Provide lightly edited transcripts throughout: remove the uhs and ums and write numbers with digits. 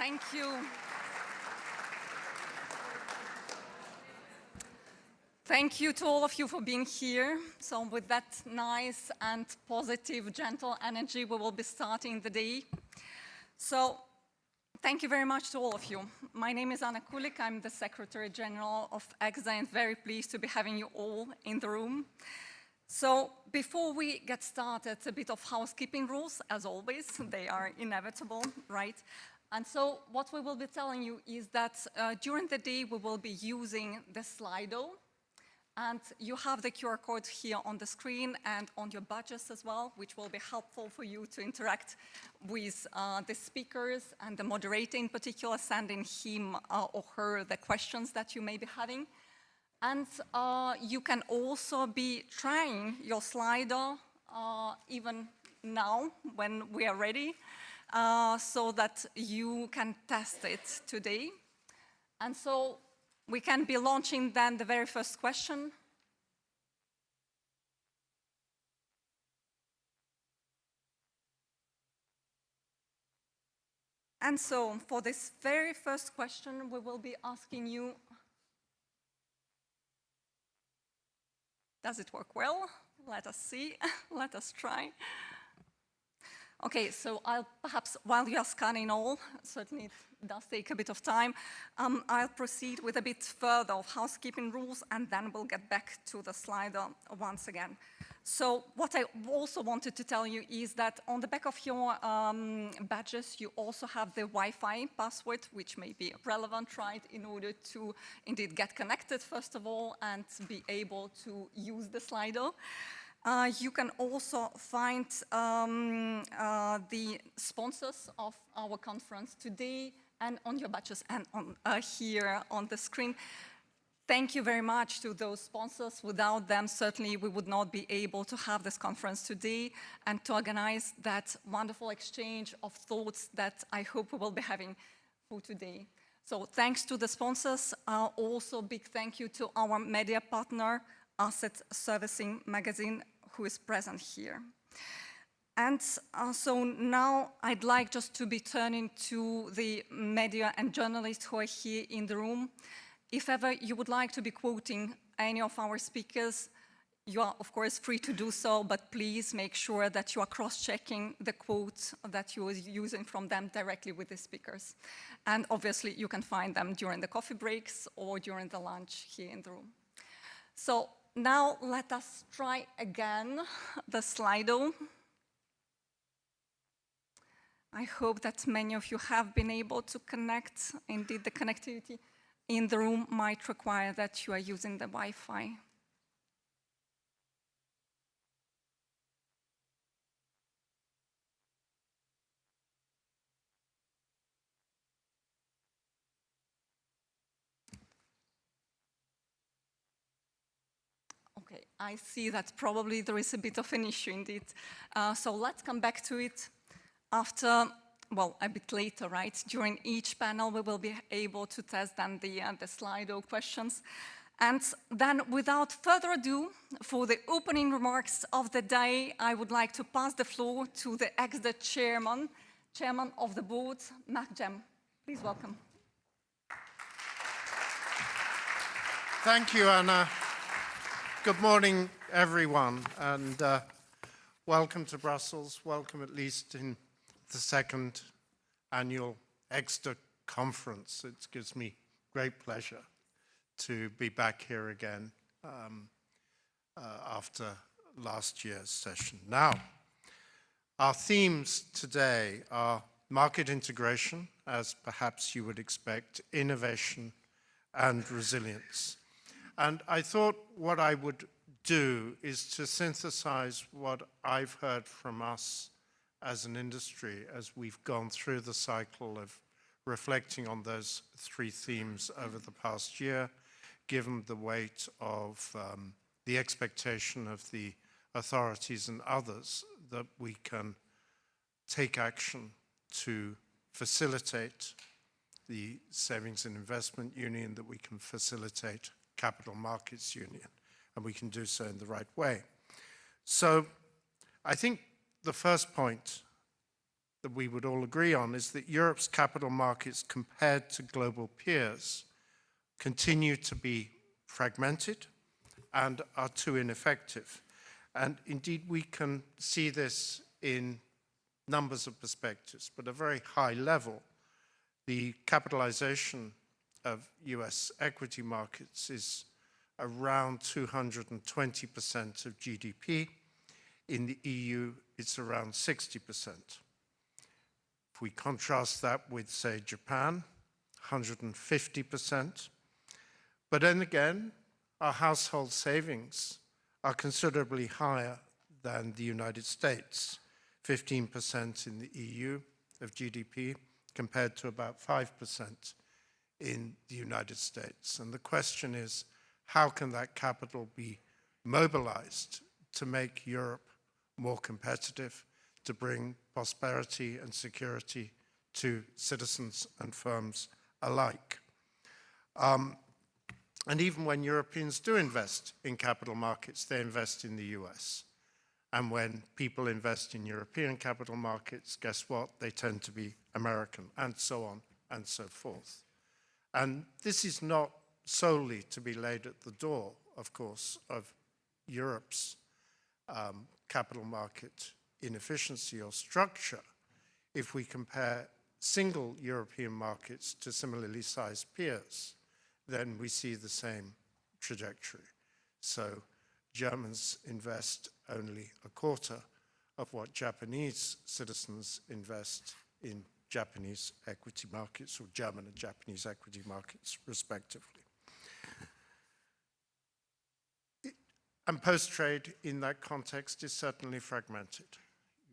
Thank you. Thank you to all of you for being here. So with that nice and positive, gentle energy, we will be starting the day. So thank you very much to all of you. My name is Anna Kulik. I'm the Secretary General of ECSDA and very pleased to be having you all in the room. So before we get started, a bit of housekeeping rules, as always. They are inevitable, right? And so what we will be telling you is that during the day, we will be using the Slido. And you have the QR code here on the screen and on your badges as well, which will be helpful for you to interact with the speakers and the moderator in particular, sending him or her the questions that you may be having. And you can also be trying your Slido even now when we are ready, so that you can test it today. And so we can be launching then the very first question. And so for this very first question, we will be asking you, does it work well? Let us see, let us try. Okay, so I'll perhaps, while you are scanning all, certainly it does take a bit of time, I'll proceed with a bit further of housekeeping rules and then we'll get back to the Slido once again. So what I also wanted to tell you is that on the back of your badges, you also have the Wi-Fi password, which may be relevant, right, in order to indeed get connected, first of all, and be able to use the Slido. You can also find the sponsors of our conference today and on your badges and on, here on the screen. Thank you very much to those sponsors. Without them, certainly we would not be able to have this conference today and to organize that wonderful exchange of thoughts that I hope we will be having for today. So thanks to the sponsors. Also big thank you to our media partner, Asset Servicing Magazine, who is present here. And so now I'd like just to be turning to the media and journalists who are here in the room. If ever you would like to be quoting any of our speakers, you are of course free to do so, but please make sure that you are cross-checking the quotes that you are using from them directly with the speakers. And obviously you can find them during the coffee breaks or during the lunch here in the room. So now let us try again the Slido. I hope that many of you have been able to connect. Indeed, the connectivity in the room might require that you are using the Wi-Fi. Okay, I see that probably there is a bit of an issue indeed. So let's come back to it after, well, a bit later, right? During each panel, we will be able to test then the Slido questions. And then without further ado, for the opening remarks of the day, I would like to pass the floor to the ECSDA chairman of the board, Mark Jem. Please welcome. Thank you, Anna. Good morning, everyone, and welcome to Brussels. Welcome, at least in the second annual ECSDA conference. It gives me great pleasure to be back here again after last year's session. Now, our themes today are market integration, as perhaps you would expect, innovation, and resilience. And I thought what I would do is to synthesize what I've heard from us as an industry as we've gone through the cycle of reflecting on those three themes over the past year, given the weight of the expectation of the authorities and others that we can take action to facilitate the Savings and Investment Union, that we can facilitate Capital Markets Union, and we can do so in the right way. So I think the first point that we would all agree on is that Europe's capital markets compared to global peers continue to be fragmented and are too ineffective. And indeed, we can see this in numbers of perspectives, but at a very high level, the capitalization of US equity markets is around 220% of GDP. In the EU, it's around 60%. If we contrast that with, say, Japan, 150%. But then again, our household savings are considerably higher than the United States, 15% in the EU of GDP compared to about 5% in the United States. And the question is, how can that capital be mobilized to make Europe more competitive, to bring prosperity and security to citizens and firms alike? And even when Europeans do invest in capital markets, they invest in the US. And when people invest in European capital markets, guess what? They tend to be American, and so on and so forth. And this is not solely to be laid at the door, of course, of Europe's capital market inefficiency or structure. If we compare single European markets to similarly sized peers, then we see the same trajectory. So Germans invest only a quarter of what Japanese citizens invest in Japanese equity markets, or German and Japanese equity markets, respectively. And post-trade in that context is certainly fragmented.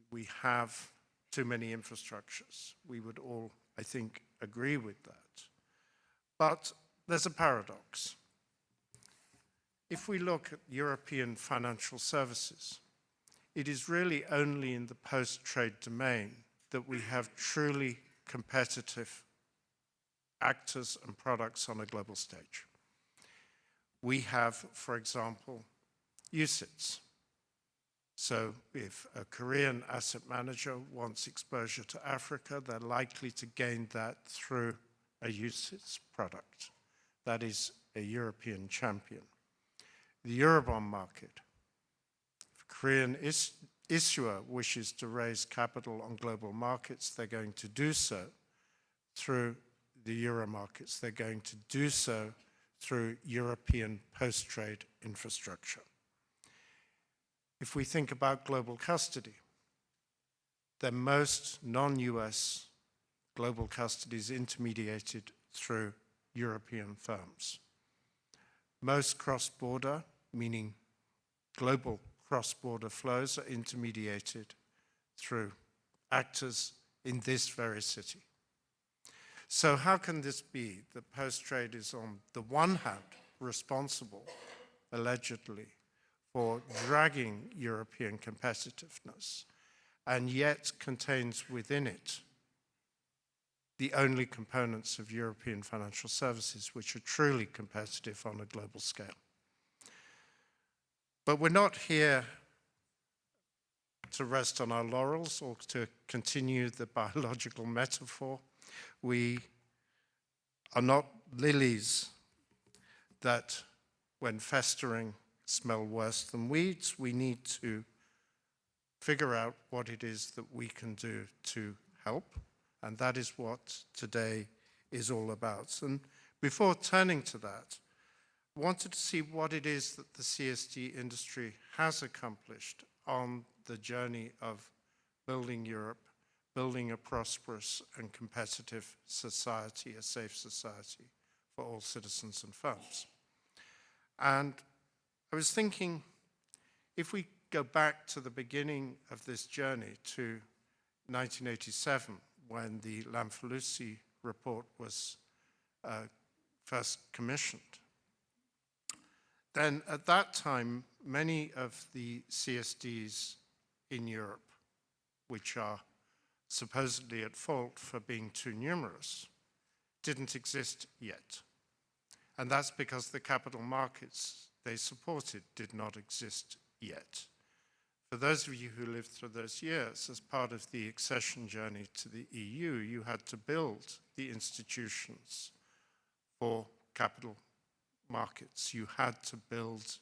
We have too many infrastructures. We would all, I think, agree with that. But there's a paradox. If we look at European financial services, it is really only in the post-trade domain that we have truly competitive actors and products on a global stage. We have, for example, UCITS. So if a Korean asset manager wants exposure to Africa, they're likely to gain that through a UCITS product. That is a European champion. The Eurobond market. If a Korean issuer wishes to raise capital on global markets, they're going to do so through the Euro markets. They're going to do so through European post-trade infrastructure. If we think about global custody, then most non-US global custody is intermediated through European firms. Most cross-border, meaning global cross-border flows, are intermediated through actors in this very city. So how can this be that post-trade is on the one hand responsible, allegedly, for dragging European competitiveness, and yet contains within it the only components of European financial services which are truly competitive on a global scale? But we're not here to rest on our laurels or to continue the biological metaphor. We are not lilies that, when festering, smell worse than weeds. We need to figure out what it is that we can do to help. And that is what today is all about. And before turning to that, I wanted to see what it is that the CSD industry has accomplished on the journey of building Europe, building a prosperous and competitive society, a safe society for all citizens and firms. And I was thinking, if we go back to the beginning of this journey to 1987, when the Lamfalussy report was first commissioned, then at that time, many of the CSDs in Europe, which are supposedly at fault for being too numerous, didn't exist yet. And that's because the capital markets they supported did not exist yet. For those of you who lived through those years, as part of the accession journey to the EU, you had to build the institutions for capital markets. You had to build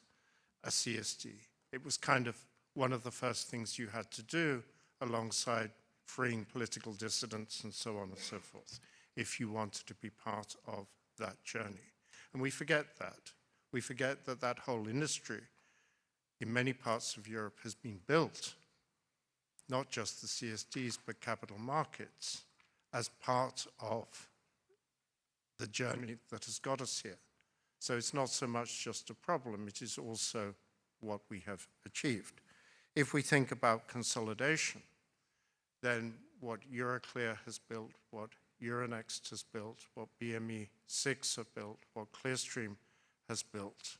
a CSD. It was kind of one of the first things you had to do alongside freeing political dissidents and so on and so forth, if you wanted to be part of that journey. And we forget that. We forget that that whole industry in many parts of Europe has been built, not just the CSDs, but capital markets, as part of the journey that has got us here. So it's not so much just a problem, it is also what we have achieved. If we think about consolidation, then what Euroclear has built, what Euronext has built, what BME6 have built, what Clearstream has built,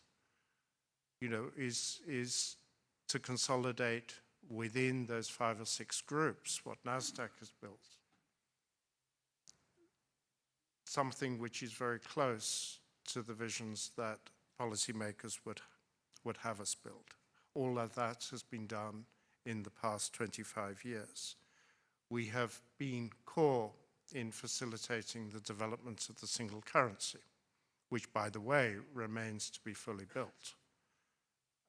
is to consolidate within those 5 or 6 groups what NASDAQ has built. Something which is very close to the visions that policymakers would have us build. All of that has been done in the past 25 years. We have been core in facilitating the development of the single currency, which, by the way, remains to be fully built.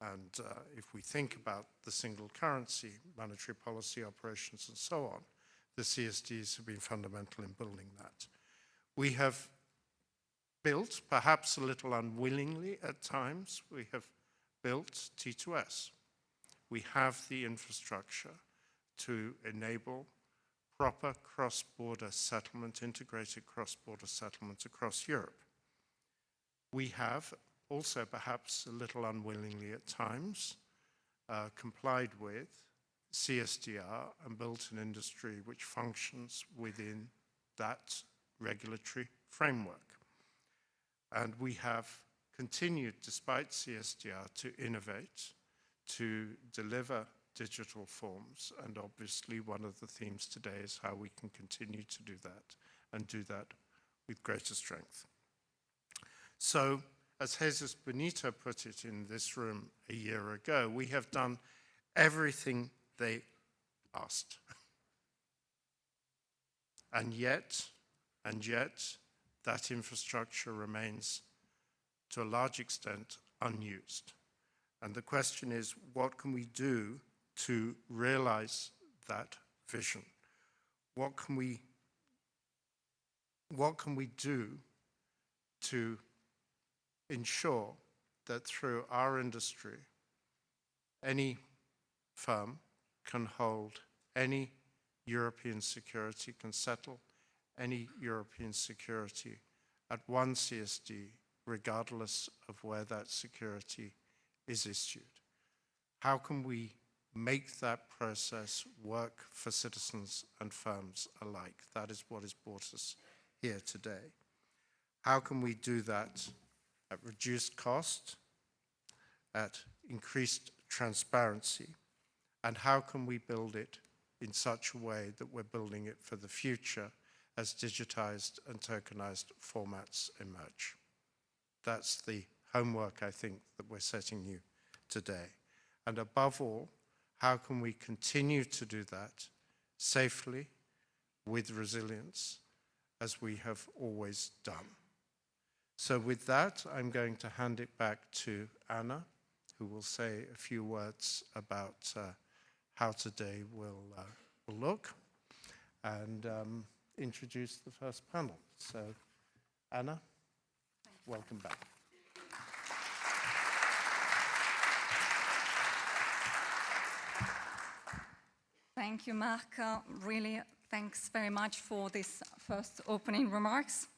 And if we think about the single currency, monetary policy operations and so on, the CSDs have been fundamental in building that. We have built, perhaps a little unwillingly at times, we have built T2S. We have the infrastructure to enable proper cross-border settlement, integrated cross-border settlement across Europe. We have also, perhaps a little unwillingly at times, complied with CSDR and built an industry which functions within that regulatory framework. And we have continued, despite CSDR, to innovate, to deliver digital forms, and obviously one of the themes today is how we can continue to do that, and do that with greater strength. So, as Jesus Benito put it in this room a year ago, we have done everything they asked. And yet, that infrastructure remains, to a large extent, unused. And the question is, what can we do to realize that vision? What can we do to ensure that through our industry, any firm can hold any European security, can settle any European security at one CSD, regardless of where that security is issued? How can we make that process work for citizens and firms alike? That is what has brought us here today. How can we do that at reduced cost, at increased transparency, and how can we build it in such a way that we're building it for the future as digitized and tokenized formats emerge? That's the homework, I think, that we're setting you today. And above all, how can we continue to do that safely, with resilience, as we have always done? So with that, I'm going to hand it back to Anna, who will say a few words about how today will look, and introduce the first panel. So, Anna, welcome back. Thank you, Mark. Really, thanks very much for this first opening remarks.